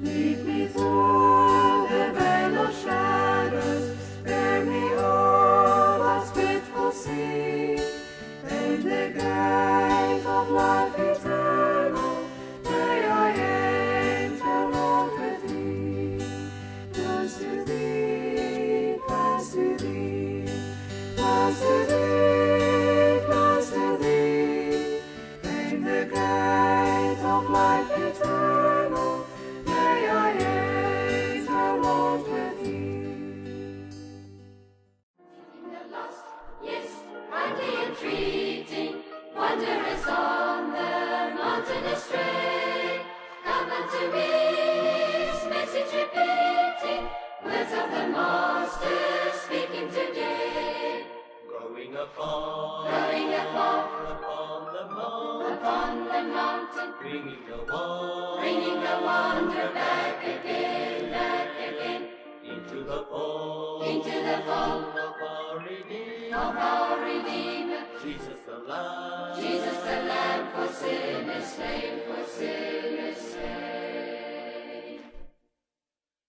Lead me through the vale of shadows, bear me o'er God's faithful sea, and the gate of life eternal, may I enter, Lord, with thee. Close to thee, close to thee, close to thee, close to thee, and the gate of life eternal, may I enter, Lord, with thee. The lost, yes, kindly entreating, wanderers on the mountain astray, come unto me, his message repeating, words of the Master speaking today. Going afar, upon the mountain, bringing the wonder back again, into the fold of our Redeemer, Jesus the Lamb for sinners slain,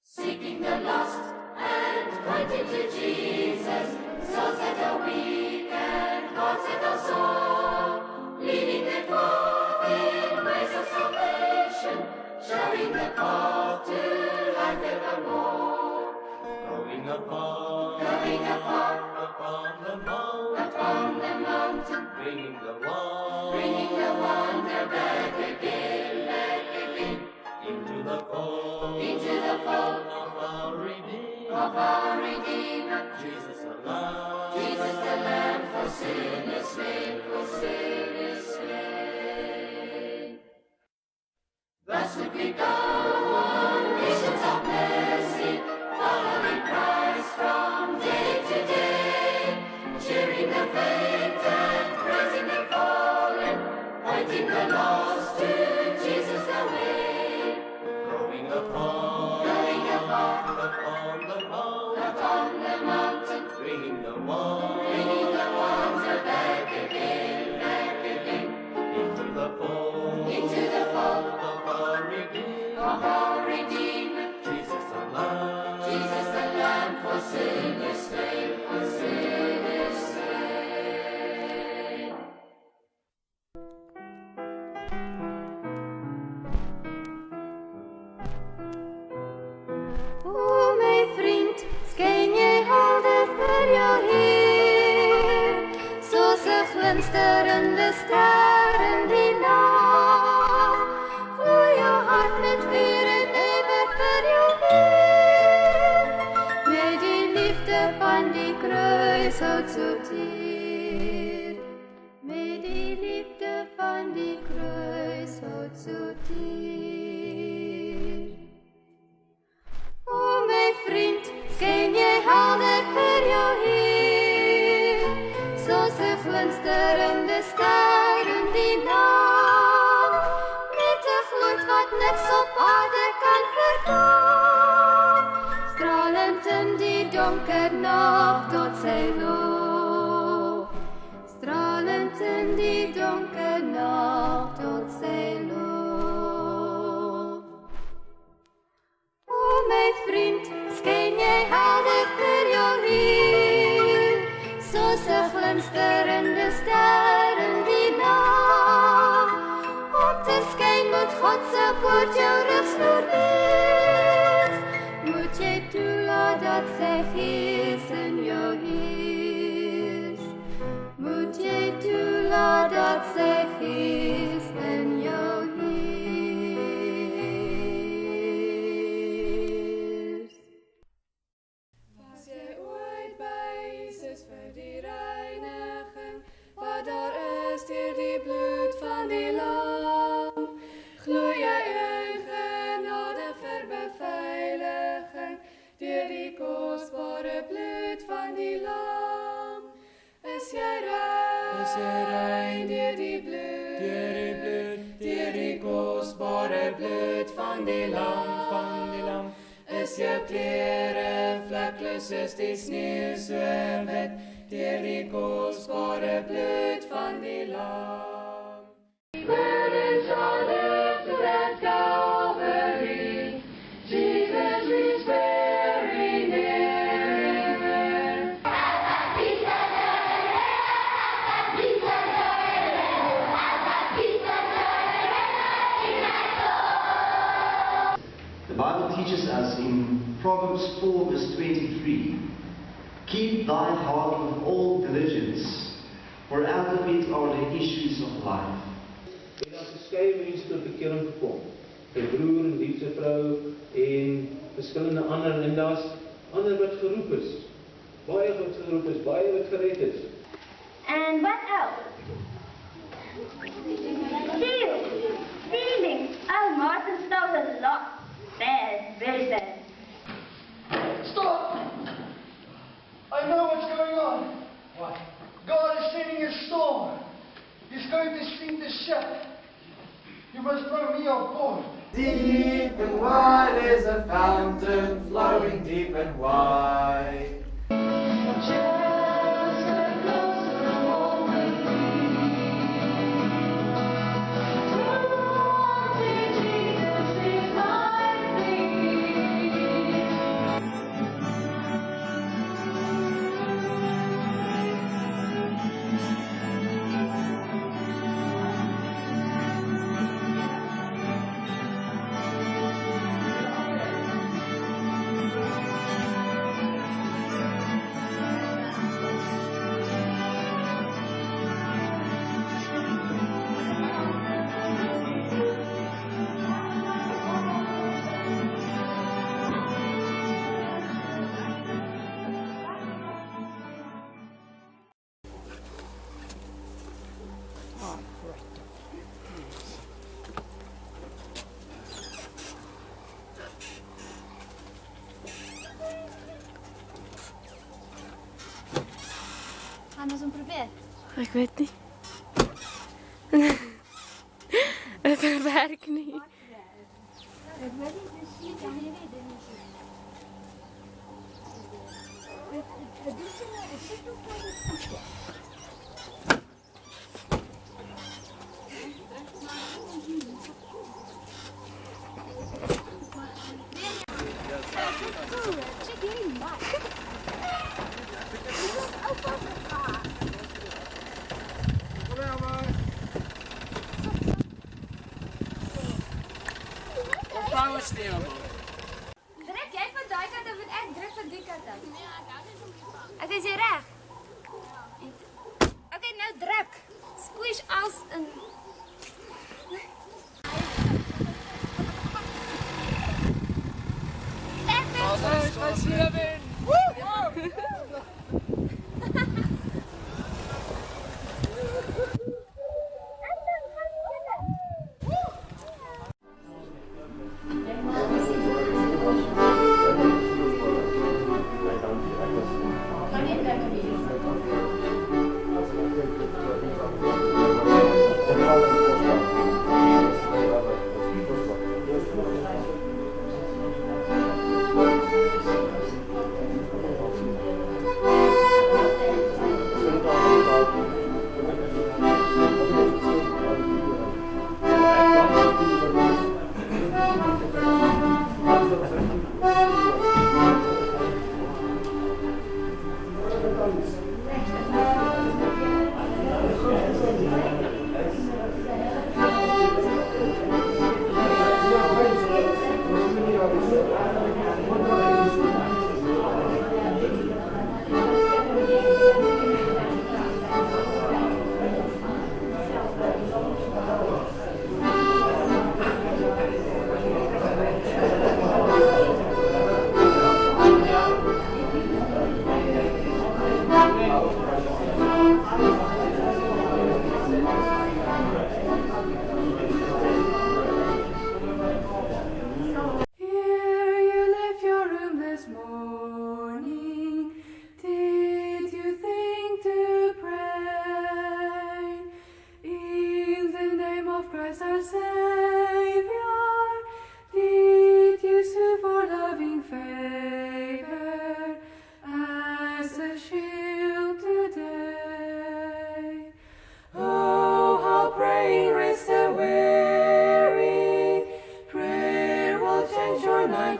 Seeking the lost and pointing to Jesus, souls that are weak and hearts that are sore, leading them forth in ways of salvation, showing the path to life evermore. going afar, Upon the mountain, bringing the wonder back again, into the fold of our Redeemer, Jesus the Lamb for sinners slain, Thus would we go on missions of mercy, following Christ from day to day, cheering the faint and praising the fallen, pointing the lost to Jesus the way. going afar, Upon the mountain, bringing the wonder back again, into the fold of our Redeemer, Jesus the Lamb for sinners slain, O my vriend, skyn jy helder vir jou Heer, soos 'n glinsterende ster in die nag. Gloei jou hart met vuur en ywer vir jou Heer, met die liefde van die kruis hout so teer, met die liefde van die kruis hout so teer. O my vriend, skyn jy helder vir jou Heer, soos 'n glinsterende ster in die nag, met 'n gloed wat niks op aarde kan verdof, stralend in die donker nag tot sy lof, stralend in die donker nag tot sy lof. O my vriend, skyn jy helder vir jou Heer, soos 'n glinsterende ster in die nag, om te skyn moet God se woord jou rigsnoer wees, moet jy toelaat dat sy gees in jou heers, moet jy toelaat dat sy gees in jou heers. Was jy ooit by Jesus vir die reiniging, wat daar is deur die bloed van die lam? Gloei jy in genade vir beveiliging, deur die kosbare bloed van die lam? Is jy rein deur die bloed, deur die kosbare bloed van die lam? Is jou klere vlekloos soos die sneeu so wit, deur die kosbare bloed van die lam? Burdens on earth at Calvary, The Bible teaches us in Proverbs 4 verse 23, keep thy heart with all diligence, for out of it are the issues of life. En as verskeie mense tot bekering gekom. 'n Broer en liefse vrou en verskillende ander, en daar's ander wat geroep is. Baie wat geroep is, baie wat gered is. And what else? Stealing. Oh, Martin stole a lot. Bad, very bad. Stop! I know what's going on. What? God is sending a storm. He's going to sink the ship. You must throw me off board. Deep and wide is a fountain, flowing deep and wide. Gaan ons hom probeer? Ek weet nie. Het werk nie. Ek weet nie presies hoe jy dit doen. Dit is nou 'n sit op die check hierdie mat. Druk jy van daai kant of ek druk van die kant af? Ek is jy reg? Okay, nou druk. Squish als in.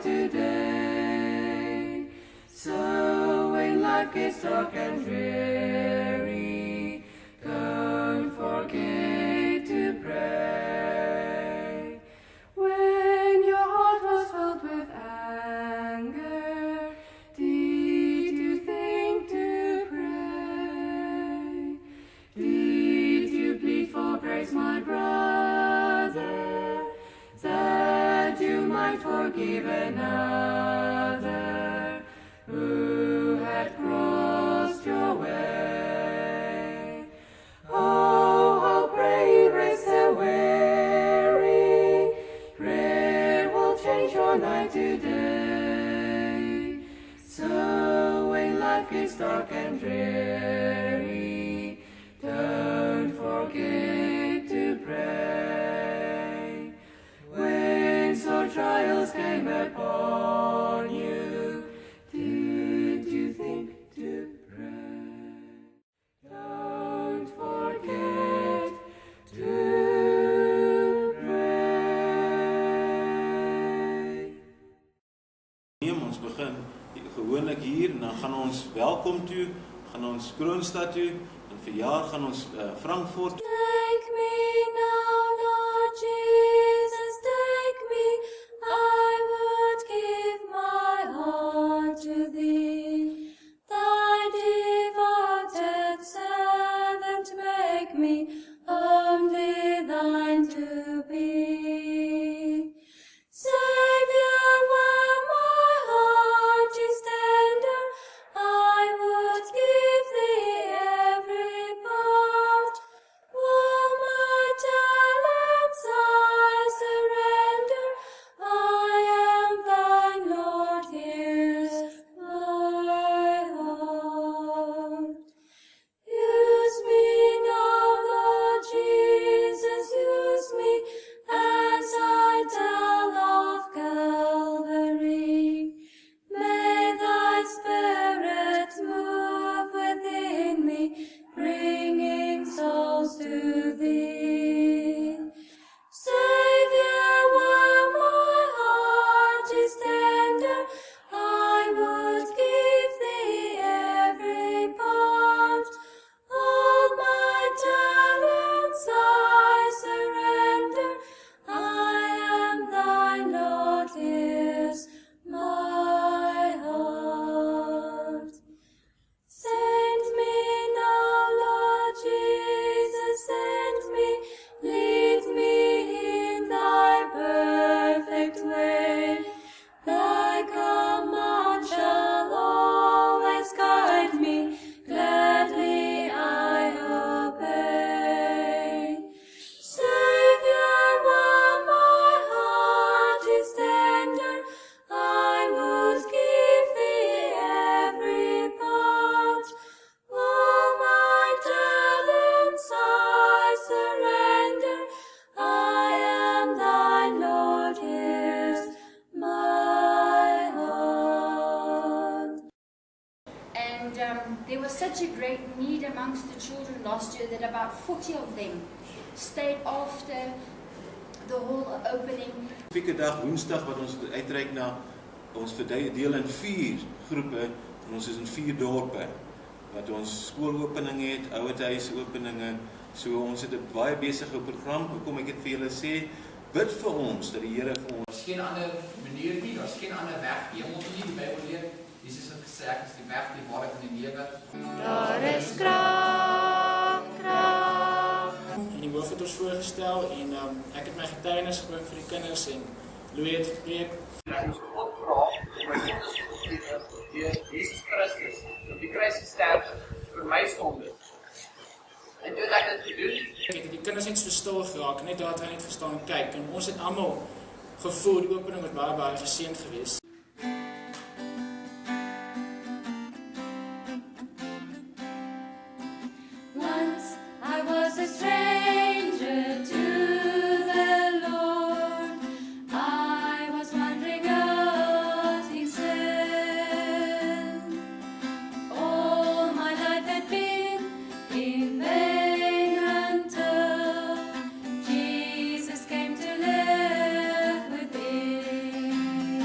Today, so when life gets dark and dreary, don't forget to pray. When your heart was filled with forgive another who had crossed your way. Oh, how prayer breaks the weary. Prayer will change your night to day. So when life gets dark and dreary, don't forget to pray. When sore trials came upon you, did you think to pray? Don't forget to pray. Ons begin gewoonlik hier en dan gaan ons welkom toe, gaan ons Kroonstad toe en verjaar gaan ons Frankfurt. Take me now, Lord Jesus, take me. I would give my heart to thee. Thy devoted servant make me, only thine to be. Saviour, while my heart is tender, I would give thee every part. All my talents I surrender, I am thine, Lord, here's my heart. Use me now, Lord Jesus, use me as I tell of Calvary. May thy Spirit move within me, bringing souls to thee. Saviour, while my heart is tender, I would give thee every part. All my talents I surrender, I am thine, Lord, here's my heart. Send me now, Lord Jesus, send me, lead me in thy perfect way. Thy command shall always guide me, gladly I obey. Saviour, while my heart is tender, I would give thee every part. All my talents I surrender, I am thine, Lord, here's my heart. And there was such a great need amongst the children last year that about 40 of them stayed after the whole opening. Spesifieke dag Woensdag wat ons uitreik na ons verdeel in 4 groepe en ons is in 4 dorpe wat ons skoolopening het, ouerhuisopeninge. So ons het 'n baie besige program. Hoekom ek dit vir julle sê, bid vir ons dat die Here vir ons. Daar's geen ander manier nie, daar's geen ander weg nie. Jy moet nie die Bybel leer. Jesus het gesê ek is die weg, die waarheid en die lewe. Daar is krag, krag. En die hoof het ons voorgestel en ek het my getuienis gebring vir die kinders en Louis het gepreek. Ons God vra om my sondes te vergewe deur Jesus Christus op die kruis gesterf vir my sonde. En toe ek dit gedoen, Het die kinders net so stil geraak, net daar het hy net gestaan en kyk en ons het almal gevoel die opening het baie geseënd geweest. Once I was a stranger to the Lord. I was wandering out in sin. All my life had been in vain until Jesus came to live within.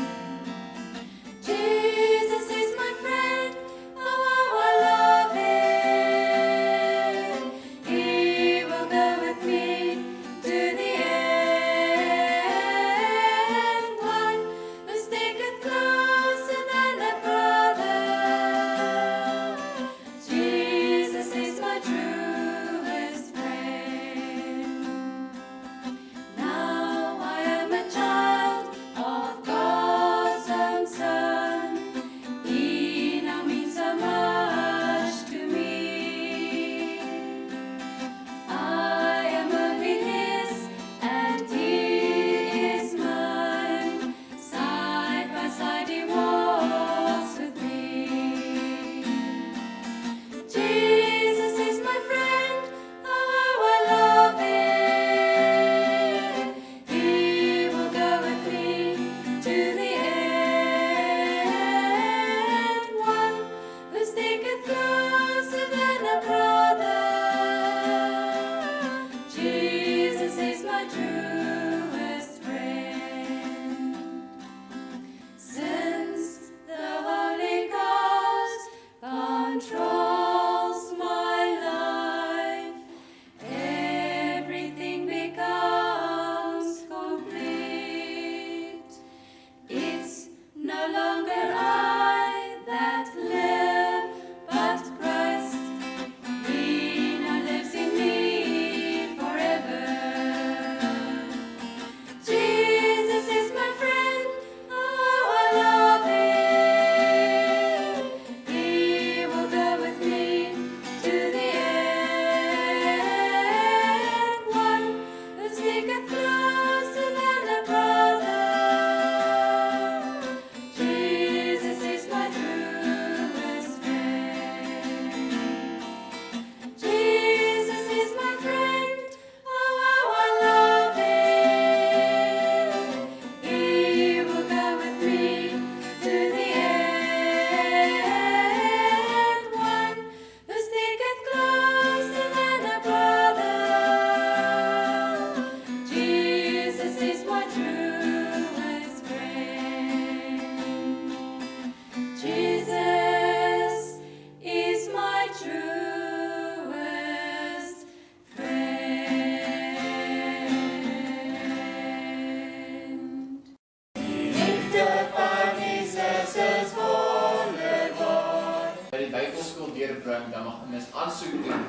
dan mag 'n mens aansoek doen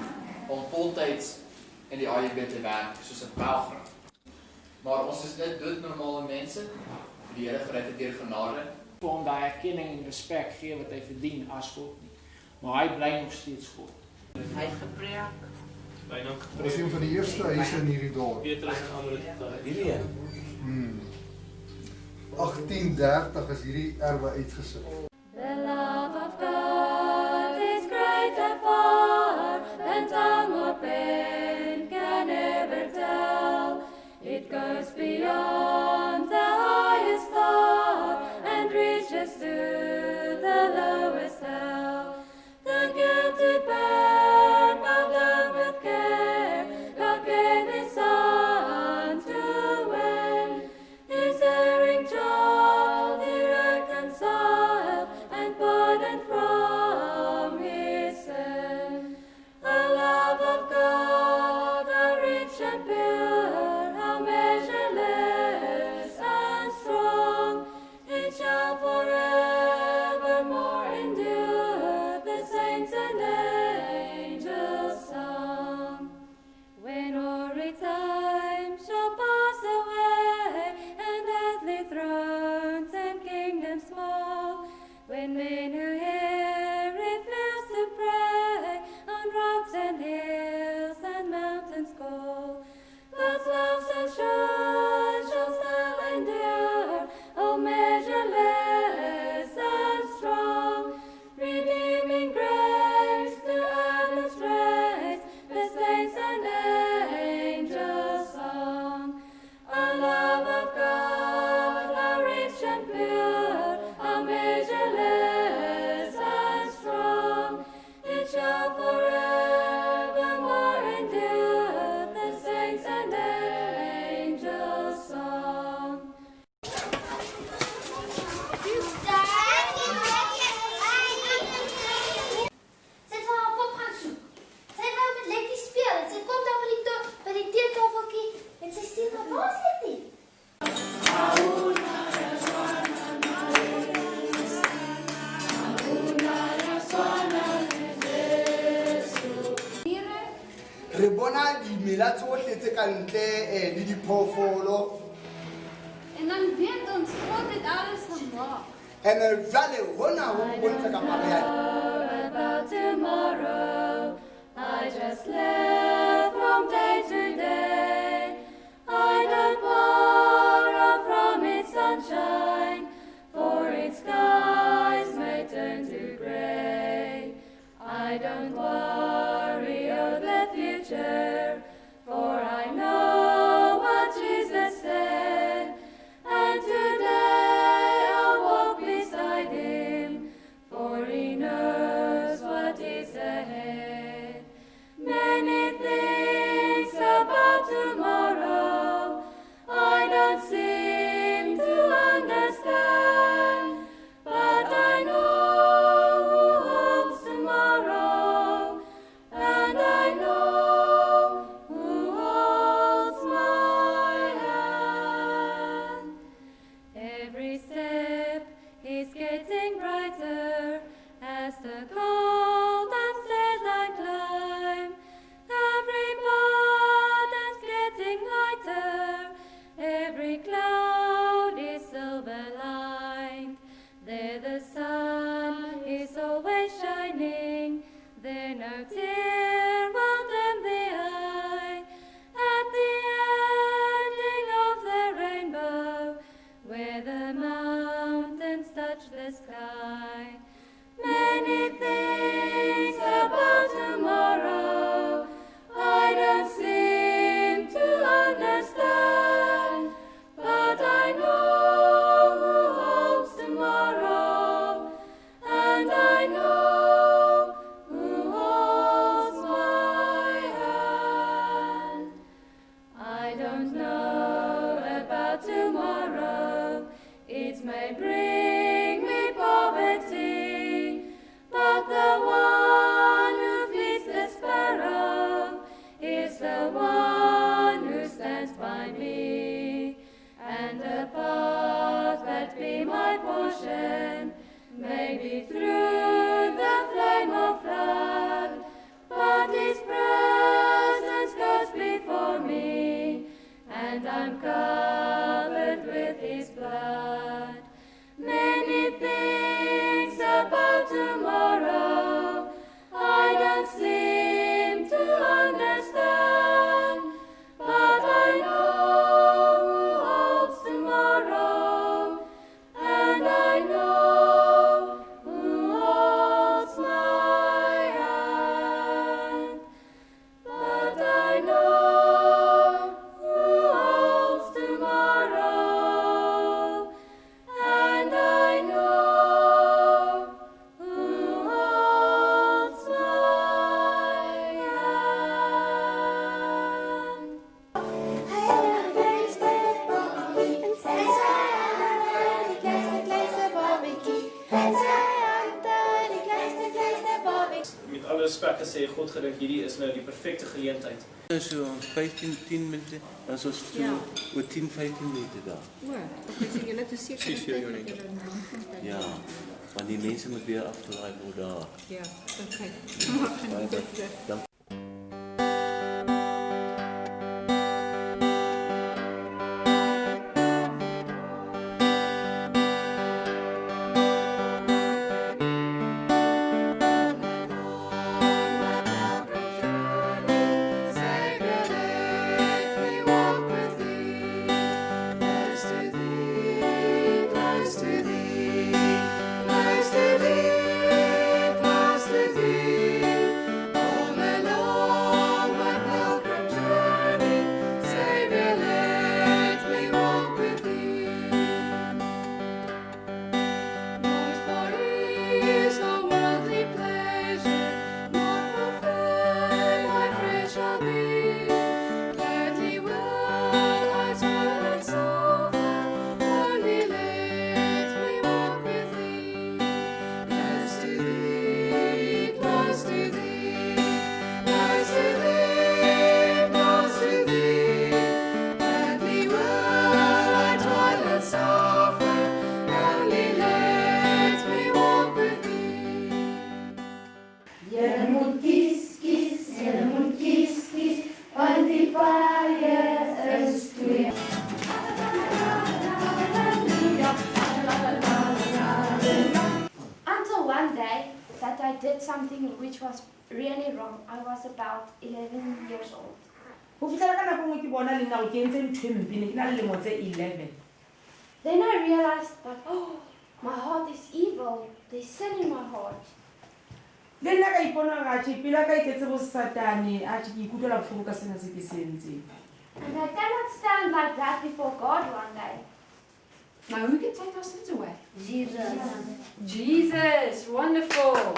om voltyds in die AJB te werk soos 'n pelgrim. Maar ons is net doodnormale mense, die Here gered het deur genade. Vir hom daai erkenning en respek gee wat hy verdien as God nie. Maar hy bly nog steeds God. Hy het gepreek. Byna Dit is een van die eerste huise in hierdie dorp. Petrus en ander het Hierdie een. 1830 is hierdie erwe uitgesit. The love of God is greater far than tongue or pen can ever tell. It goes beyond the highest star and reaches to the lowest hell. The guilty pair bowed down with care, God gave His Son to win. His erring child He reconciled and pardoned from his sin. The love of God, how rich and pure, how measureless and strong, it shall forevermore endure, the saints and angels' song. When hoary time shall pass away, and earthly thrones and kingdoms fall, when men who hear refuse to pray, on rocks and hills and mountains call, God's love so sure shall still endure, oh measureless and strong, redeeming grace to Adam's race, the saints and angels' song. A love of God, how rich and pure, how measureless and strong, it shall forevermore endure, the saints and angels' song. Sy het haar pop gaan soek. Sy wou met Letty speel en sy kom daar by die teetafeltjie en sy sê, maar waar is Letty? Re bona dimela tsohle tse ka ntle le diphoofolo. En dan weet ons God het alles gemaak. En jwale hona ho bontsha ka palo ya About tomorrow, I just live from day to day. I don't borrow from its sunshine, for its skies may turn to gray. I don't worry of the future, for I know what Jesus said, and today I'll walk beside Him, for He knows what is ahead. Many things about tomorrow I don't seem to understand, but I know who holds tomorrow, and I know who holds my hand. Every step is getting brighter as the golden stairs I climb. Every burden's getting lighter, every cloud is silver lined. There the sun is always shining, there no tear will dim the eye. At the ending of the rainbow, where the mountains touch the sky. Many things about tomorrow I don't seem to understand, but I know who holds tomorrow, and I know who holds my hand. I don't know about tomorrow, it may bring me poverty, but the one who feeds the sparrow is the one who stands by me, and the path that be my portion may be through the flame of flood, alle respek gesê, God gedink hierdie is nou die perfekte geleentheid. So 10 minute, dan is ons so oor 10-15 minute daar. Julle het seker Ja, want die mense moet weer afgelaai word daar. Ja, okay. Dank. Until one day that I did something which was really wrong. I was about 11 years old. Then I realized that, oh, my heart is evil. There's sin in my heart. And I cannot stand like that before God one day. Maar hoe can take our sins away? Jesus. Jesus, wonderful.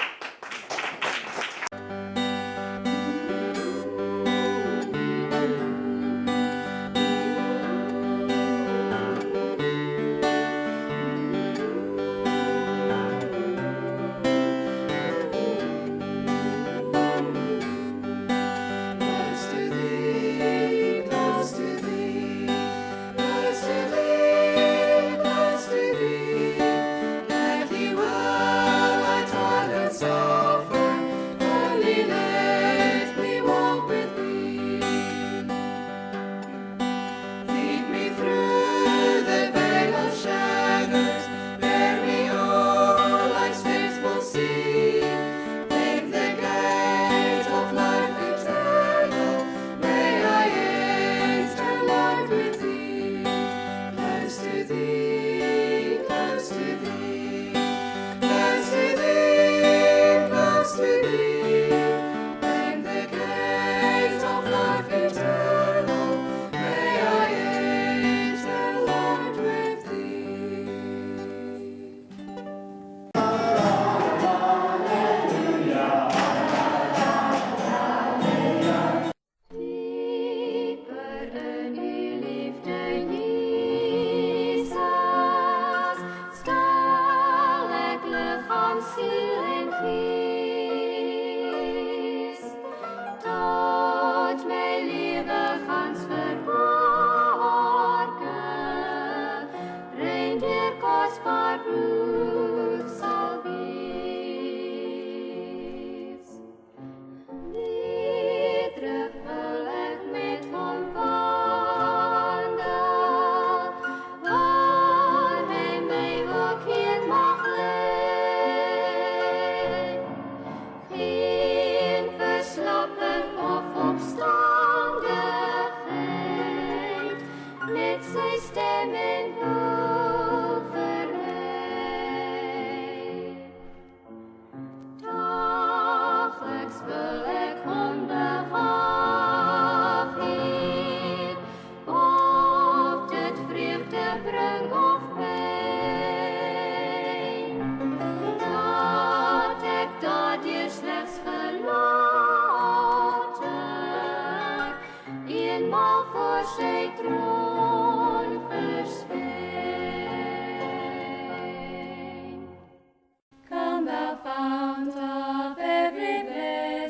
Come thou fount of every blessing.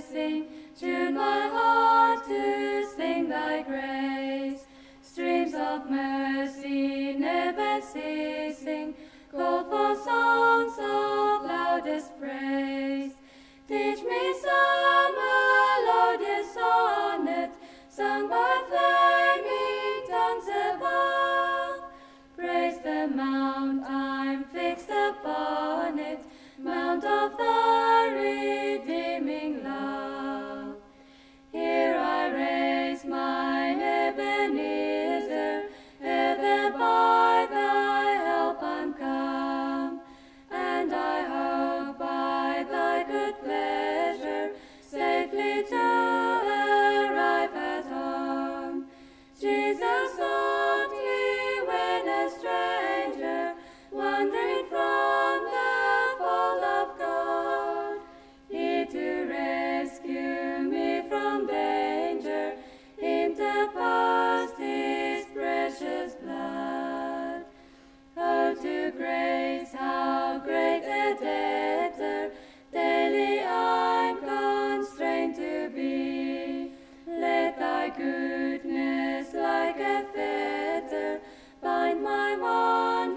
great a debtor, daily I'm constrained to be. Let thy goodness like a fetter bind my one